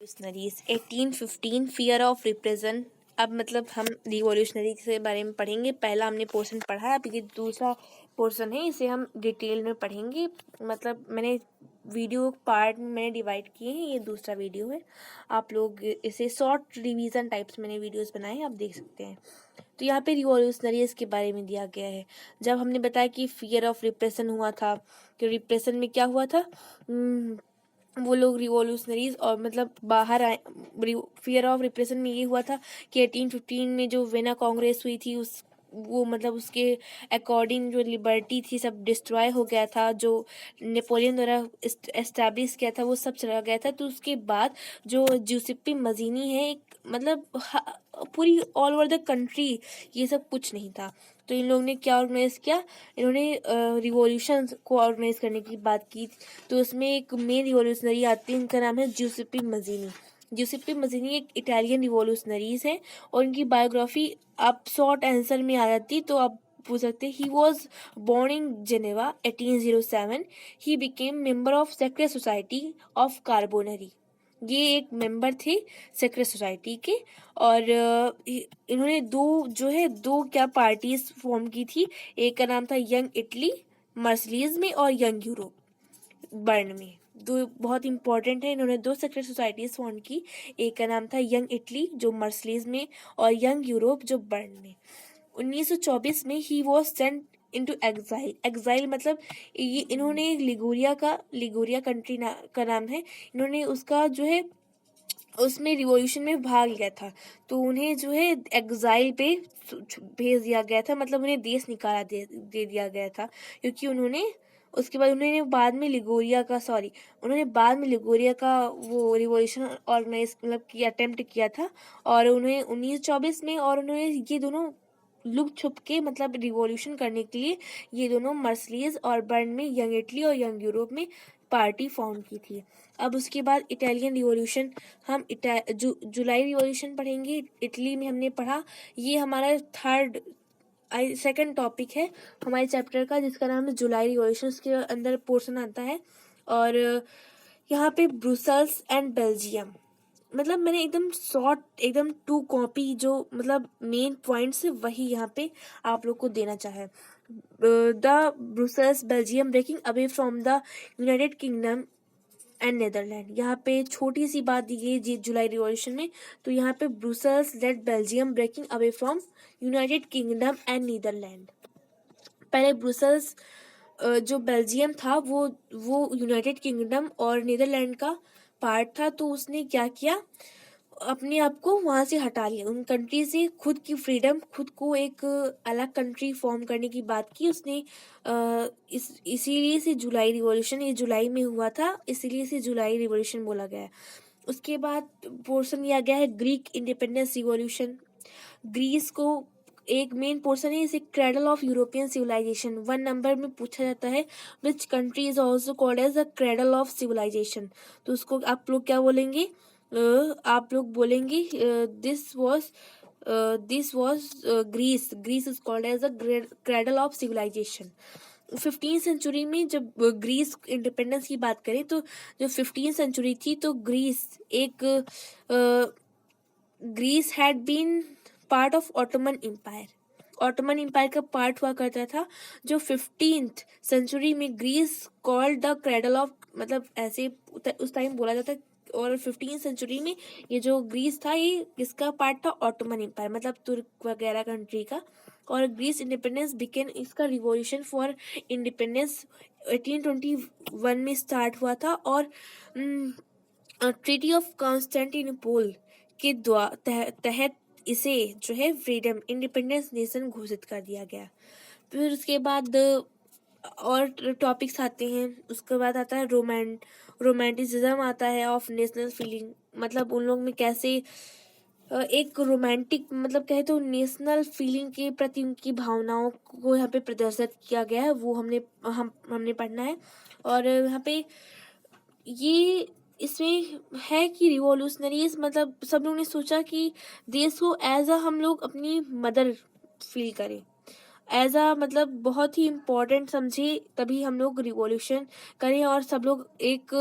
Revolutionaries 1815 fear of represent. अब मतलब हम रिवॉल्यूशनरी के बारे में पढ़ेंगे। पहला हमने पोर्शन पढ़ा, अब ये दूसरा पोर्शन है, इसे हम डिटेल में पढ़ेंगे। मतलब मैंने वीडियो पार्ट में मैंने डिवाइड किए हैं, ये दूसरा वीडियो है। आप लोग इसे शॉर्ट रिवीजन टाइप्स मैंने वीडियोस बनाए हैं, आप देख सकते हैं। तो यहाँ पे रिवॉल्यूशनरीज के बारे में दिया गया है। जब हमने बताया कि फियर ऑफ रिप्रेशन हुआ था, कि रिप्रेशन में क्या हुआ था, वो लोग रिवॉल्यूशनरीज और मतलब बाहर आए। फियर ऑफ रिप्रेशन में ये हुआ था कि 1815 में जो वेना कांग्रेस हुई थी, उस वो मतलब उसके अकॉर्डिंग जो लिबर्टी थी सब डिस्ट्रॉय हो गया था। जो नेपोलियन द्वारा एस्टैब्लिश किया था वो सब चला गया था। तो उसके बाद जो जूसेप्पे मजीनी है, एक मतलब पूरी ऑल ओवर द कंट्री ये सब कुछ नहीं था। तो इन लोगों ने क्या ऑर्गेनाइज किया, इन्होंने रिवॉल्यूशन को ऑर्गेनाइज करने की बात की। तो उसमें एक मेन रिवॉल्यूशनरी आती है, इनका नाम है जूसेप्पे मजीनी। जूसेप्पे मजीनी एक इटालियन रिवॉल्यूशनरीज हैं और इनकी बायोग्राफी आप शॉर्ट आंसर में आ जाती तो आप पूछ सकते हैं। He was born in Geneva 1807। He became member of secret society of Carbonari. ये एक मेंबर थे सेक्रेट सोसाइटी के। और इन्होंने दो क्या पार्टीज फॉर्म की थी। एक का नाम था यंग इटली मर्सलीज में और यंग यूरोप बर्न में। दो बहुत इंपॉर्टेंट है, इन्होंने दो सेक्रेट सोसाइटीज फॉर्म की। एक का नाम था यंग इटली जो मर्सलीज में और यंग यूरोप जो बर्न में। 1924 में he was sent into exile. Exile मतलब ये इन्होंने लिगुरिया कंट्री का नाम है। इन्होंने उसका जो है उसमें रिवॉल्यूशन में भाग लिया था, तो उन्हें जो है एग्जाइल पे भेज दिया गया था। मतलब उन्हें देश निकाला दे दिया गया था, क्योंकि उन्होंने उसके बाद उन्होंने बाद में लिगोरिया का वो रिवॉल्यूशन ऑर्गेनाइज मतलब की अटेम्प्ट किया था। और उन्हें 1924 में और उन्होंने ये दोनों लुक छुप के मतलब रिवॉल्यूशन करने के लिए ये दोनों मर्सलीज और बर्न में यंग इटली और यंग यूरोप में पार्टी फॉर्म की थी। अब उसके बाद इटालियन रिवॉल्यूशन, हम जुलाई रिवॉल्यूशन पढ़ेंगे। इटली में हमने पढ़ा, ये हमारा सेकंड टॉपिक है हमारे चैप्टर का, जिसका नाम है जुलाई रिवॉल्यूशन। के अंदर पोर्शन आता है। और यहाँ पे ब्रुसेल्स एंड बेल्जियम, मतलब मैंने एकदम शॉर्ट एकदम 2 कॉपी जो मतलब मेन पॉइंट्स है वही यहाँ पे आप लोग को देना चाहे। The Brussels Belgium breaking away from the United Kingdom and Netherland. यहाँ पे छोटी सी बात दी गई जुलाई रिवॉल्यूशन में। तो यहाँ पे Brussels led Belgium breaking away from United Kingdom and Netherland. पहले ब्रुसेल्स जो बेल्जियम था वो यूनाइटेड किंगडम और नीदरलैंड का पार्ट था। तो उसने क्या किया, अपने आप को वहां से हटा लिया, उन कंट्री से खुद की फ्रीडम, खुद को एक अलग कंट्री फॉर्म करने की बात की उसने। इसीलिए से जुलाई रिवॉल्यूशन ये जुलाई में हुआ था, इसीलिए से जुलाई रिवॉल्यूशन बोला गया है। उसके बाद पोर्शन लिया गया है ग्रीक इंडिपेंडेंस रिवॉल्यूशन। ग्रीस को एक मेन पोर्शन है, इसे cradle of European civilization 1 number में पूछा जाता है। Which country is also called as the cradle of civilization. तो उसको आप लोग क्या बोलेंगे, आप लोग बोलेंगे this was Greece. Greece is called as the cradle of civilization. 15th century में जब ग्रीस इंडिपेंडेंस की बात करें तो जो 15th सेंचुरी थी तो Greece had been part of Ottoman empire. Ottoman empire का पार्ट हुआ करता था। जो 15th सेंचुरी में Greece called the cradle of, मतलब ऐसे उस टाइम बोला जाता। और 15th सेंचुरी में ये जो ग्रीस था ये किसका पार्ट था, ऑटोमन एम्पायर मतलब तुर्क वगैरह कंट्री का। और ग्रीस इंडिपेंडेंस बिकेन, इसका रिवॉल्यूशन फॉर इंडिपेंडेंस 1821 में स्टार्ट हुआ था। और ट्रीटी ऑफ कॉन्स्टेंटिनोपल के तहत इसे जो है फ्रीडम इंडिपेंडेंस नेशन घोषित कर दिया गया। फिर उसके बाद और टॉपिक्स आते हैं। उसके बाद आता है रोमांटिसिज्म आता है ऑफ नेशनल फीलिंग। मतलब उन लोग में कैसे एक रोमांटिक मतलब कहे तो नेशनल फीलिंग के प्रति उनकी भावनाओं को यहाँ पे प्रदर्शित किया गया है, वो हमने पढ़ना है। और यहाँ पे ये इसमें है कि रिवॉल्यूशनरीज मतलब सब लोगों ने सोचा कि देश को एज अ हम लोग अपनी मदर फील करें, एज अ मतलब बहुत ही इम्पोर्टेंट समझे, तभी हम लोग रिवॉल्यूशन करें और सब लोग एक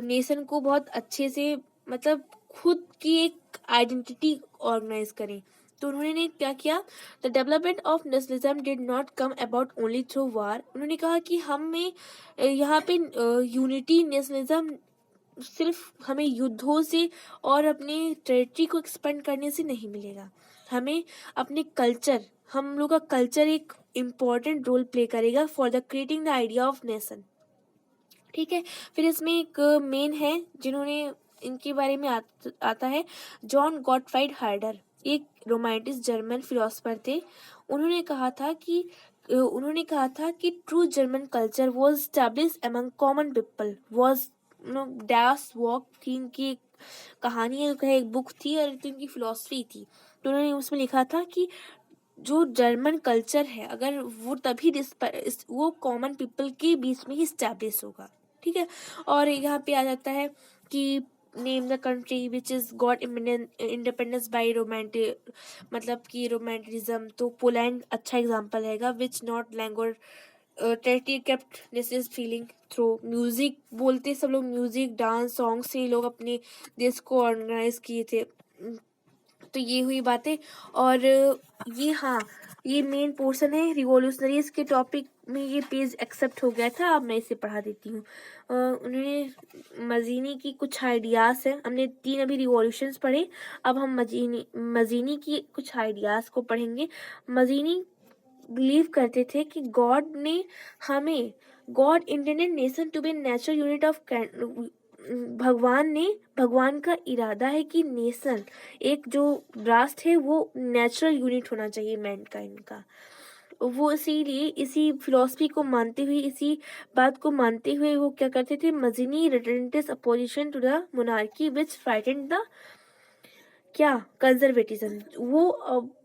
नेशन को बहुत अच्छे से मतलब खुद की एक आइडेंटिटी ऑर्गेनाइज करें। तो उन्होंने क्या किया, the development of nationalism did not come about only through war. उन्होंने कहा कि हमें यहाँ पे यूनिटी नेशनलिज्म सिर्फ हमें युद्धों से और अपने टेरिटरी को एक्सपेंड करने से नहीं मिलेगा। हमें अपने कल्चर, हम लोग का कल्चर एक इम्पॉर्टेंट रोल प्ले करेगा for the creating the idea of nation. ठीक है, फिर इसमें एक मेन है जिन्होंने इनके बारे में आता है जॉन गॉटफ्राइड हर्डर, एक रोमांटिक जर्मन फिलोसफर थे। उन्होंने कहा था कि true German culture was establish among common people was dash walk थी इनकी एक कहानी है, एक बुक थी और इनकी फिलोसफी थी। तो उन्होंने उसमें लिखा था कि जो जर्मन कल्चर है अगर वो तभी वो कॉमन पीपल के बीच में ही स्टैब्लिश होगा। ठीक है, और यहाँ पे आ जाता है कि name the country which is got independence bye romantic, मतलब कि रोमांटिज्म। तो पोलैंड अच्छा एग्जांपल रहेगा, which not language territory kept this is feeling through music. बोलते सब लोग म्यूजिक डांस सॉन्ग से लोग अपने देश को ऑर्गेनाइज किए थे। तो ये हुई बातें। और ये मेन पोर्शन है रिवॉल्यूशनरीज के टॉपिक में। ये पेज एक्सेप्ट हो गया था, अब मैं इसे पढ़ा देती हूँ। उन्होंने मजीनी की कुछ आइडियाज़ है, हमने 3 अभी रिवॉल्यूशंस पढ़े, अब हम मजीनी की कुछ आइडियाज़ को पढ़ेंगे। मजीनी बिलीव करते थे कि God intended nation to be natural unit of, भगवान का इरादा है कि नेशन, एक जो राष्ट्र है वो नेचुरल यूनिट होना चाहिए मैनकाइंड का। वो इसीलिए इसी फिलॉसफी को मानते हुए, इसी बात को मानते हुए वो क्या करते थे, Mazzini retained his opposition to the monarchy which frightened the conservatism. वो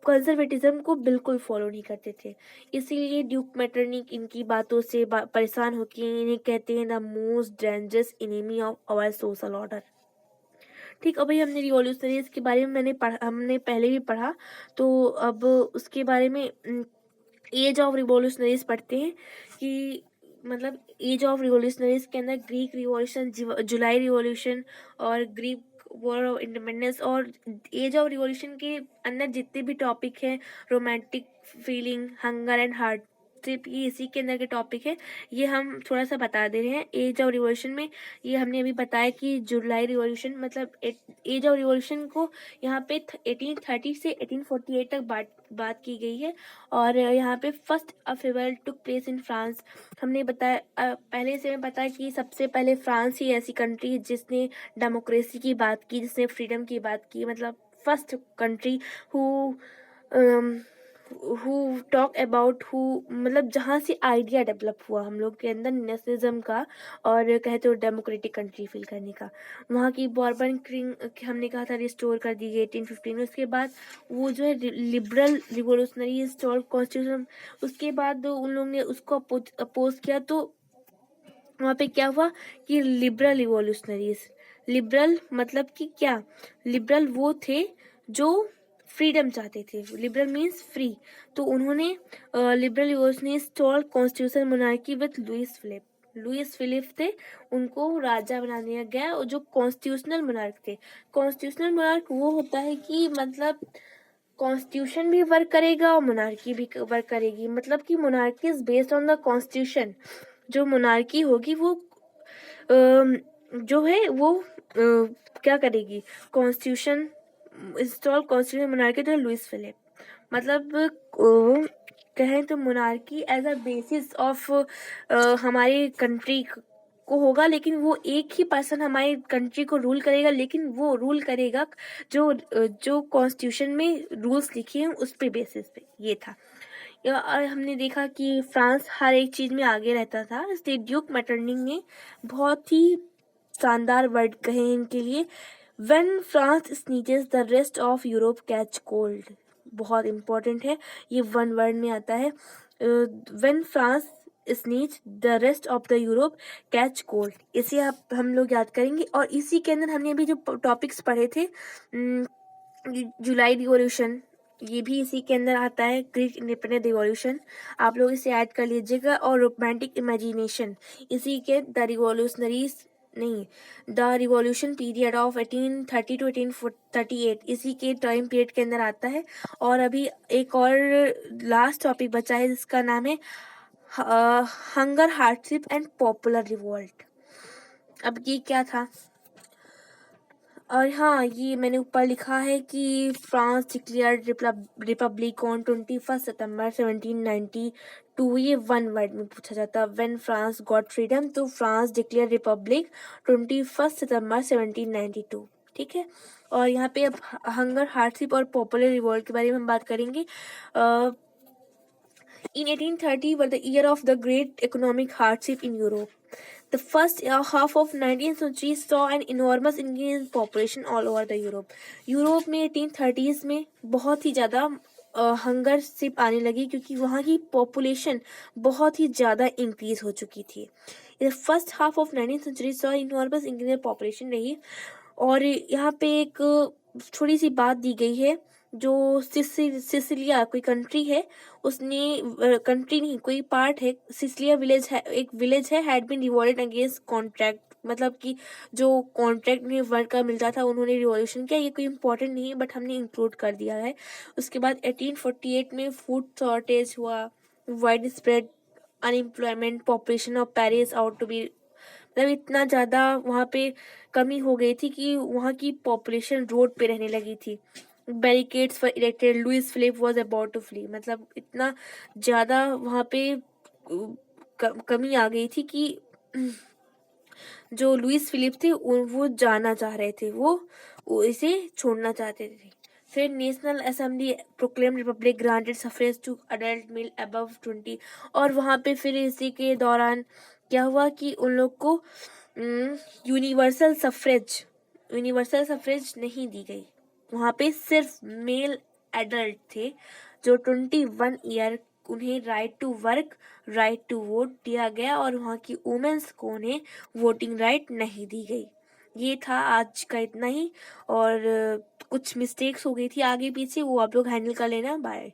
कंजर्वेटिज्म को बिल्कुल फॉलो नहीं करते थे, इसीलिए ड्यूक मेटरनिक इनकी बातों से परेशान होकर इन्हें कहते हैं the most dangerous enemy of our social order. ठीक, अब भाई हमने रिवॉल्यूशनरीज के बारे में हमने पहले भी पढ़ा, तो अब उसके बारे में एज ऑफ रिवॉल्यूशनरीज पढ़ते हैं कि मतलब एज ऑफ रिवॉल्यूशनरीज के अंदर ग्रीक रिवॉल्यूशन, जुलाई रिवॉल्यूशन और ग्रीक वॉर ऑफ इंडिपेंडेंस, और एज ऑफ रिवॉल्यूशन के अंदर जितने भी टॉपिक हैं, romantic feeling, hunger and heart, ये इसी के अंदर के टॉपिक है, ये हम थोड़ा सा बता दे रहे हैं। एज ऑफ रिवॉल्यूशन में ये हमने अभी बताया कि जुलाई रिवॉल्यूशन मतलब एज ऑफ रिवॉल्यूशन को यहाँ पे 1830 से 1848 तक बात की गई है। और यहाँ पे first festival took place in France. हमने बताया पहले से मैं बताया कि सबसे पहले फ्रांस ही ऐसी कंट्री है जिसने डेमोक्रेसी की बात की, जिसने फ्रीडम की बात की, मतलब first country who talk about मतलब जहाँ से आइडिया डेवलप हुआ हम लोग के अंदर नेशनलिज्म का, और कहते हो डेमोक्रेटिक कंट्री फील करने का। वहाँ की बॉर्बन किंग हमने कहा था रिस्टोर कर दी गई 1815 में। उसके बाद वो जो है लिबरल रिवोल्यूशनरी इंस्टॉल कॉन्स्टिट्यूशन, उसके बाद उन लोगों ने उसको अपोज किया। तो वहाँ पे क्या हुआ कि लिबरल रिवोल्यूशनरीज, लिबरल मतलब कि क्या, लिबरल वो थे जो फ्रीडम चाहते थे, लिबरल मीन्स फ्री। तो उन्होंने liberal revolutionaries install constitution monarchy with Louis Philippe थे, उनको राजा बना दिया गया। और जो कॉन्स्टिट्यूशनल मोनार्क थे, कॉन्स्टिट्यूशनल मोनार्क वो होता है कि मतलब कॉन्स्टिट्यूशन भी वर्क करेगा और मोनार्की भी वर्क करेगी, मतलब कि monarchy is based on the constitution. जो मोनार्की होगी वो जो है वो क्या करेगी, कॉन्स्टिट्यूशन इंस्टॉल कॉन्स्टिट्यूशन मोनार्की तो लुइस फिलिप, मतलब कहें तो monarchy as a basis of हमारी कंट्री को होगा, लेकिन वो एक ही पर्सन हमारी कंट्री को रूल करेगा, लेकिन वो रूल करेगा जो कॉन्स्टिट्यूशन में रूल्स लिखे हैं उस पे बेसिस पे। ये था। और हमने देखा कि फ्रांस हर एक चीज़ में आगे रहता था, इसलिए ड्यूक मेटरनिक ने बहुत ही शानदार वर्ड कहे इनके लिए, when France sneezes the rest of Europe catch cold. बहुत इंपॉर्टेंट है, ये वन वर्ड में आता है, when France sneeze the rest of the Europe catch cold. इसे आप हम लोग याद करेंगे। और इसी के अंदर हमने अभी जो टॉपिक्स पढ़े थे, जुलाई रिवॉल्यूशन, ये भी इसी के अंदर आता है, ग्रीक इंडिपेंडेंस रिवॉल्यूशन, आप लोग इसे ऐड कर लीजिएगा। और रोमांटिक इमेजिनेशन इसी के द रिवॉल्यूशनरीज नहीं, the revolution period of 1830 to 1838 इसी के टाइम पीरियड के अंदर आता है। और अभी एक और लास्ट टॉपिक बचा है जिसका नाम है hunger, hardship and popular revolt. अब ये क्या था? और हाँ, ये मैंने ऊपर लिखा है कि फ्रांस डिक्लेयर्ड रिपब्लिक ऑन 21 सितंबर 1792। ये वन वर्ड में पूछा जाता है, व्हेन फ्रांस गॉट फ्रीडम, तो फ्रांस डिक्लेयर रिपब्लिक 21 सितंबर 1792। ठीक है। और यहाँ पे अब हंगर, हार्डशिप और पॉपुलर रिवोल्ट के बारे में हम बात करेंगे। In 1830 were the year of the great economic hardship in Europe. The first half of 19th century saw an enormous increase in population all over the Europe. Europe में 1830s में बहुत ही ज़्यादा हंगर सिप आने लगी क्योंकि वहाँ की population बहुत ही ज़्यादा इंक्रीज हो चुकी थी। The first half of 19th century saw enormous increase in population रही। और यहाँ पे एक छोटी सी बात दी गई है, जो सिसिलिया कोई कंट्री है, उसने कंट्री नहीं कोई पार्ट है, सिसिलिया विलेज है, एक विलेज है, हैड बीन रिवॉल्टेड अगेंस्ट कॉन्ट्रैक्ट, मतलब कि जो कॉन्ट्रैक्ट में वर्क का मिलता था उन्होंने रिवॉल्यूशन किया। ये कोई इंपॉर्टेंट नहीं है बट हमने इंक्लूड कर दिया है। उसके बाद 1848 में फूड शॉर्टेज हुआ, widespread unemployment, population of Paris out to be, मतलब इतना ज़्यादा वहाँ पे कमी हो गई थी कि वहाँ की पॉपुलेशन रोड पे रहने लगी थी। Barricades for elected, Louis Philippe was about to flee, मतलब इतना ज़्यादा वहाँ पे कमी आ गई थी कि जो लुइस फिलिप थे वो जाना चाह रहे थे, वो इसे छोड़ना चाहते थे। फिर national assembly proclaim republic granted suffrage to adult male above 20। और वहाँ पे फिर इसी के दौरान क्या हुआ कि उन लोग को यूनिवर्सल सफरेज नहीं दी गई। वहाँ पे सिर्फ मेल एडल्ट थे जो 21 ईयर, उन्हें right to work, right to vote दिया गया और वहाँ की वुमेन्स को उन्हें वोटिंग राइट नहीं दी गई। ये था आज का इतना ही। और कुछ मिस्टेक्स हो गई थी आगे पीछे, वो आप लोग हैंडल कर लेना। बाय।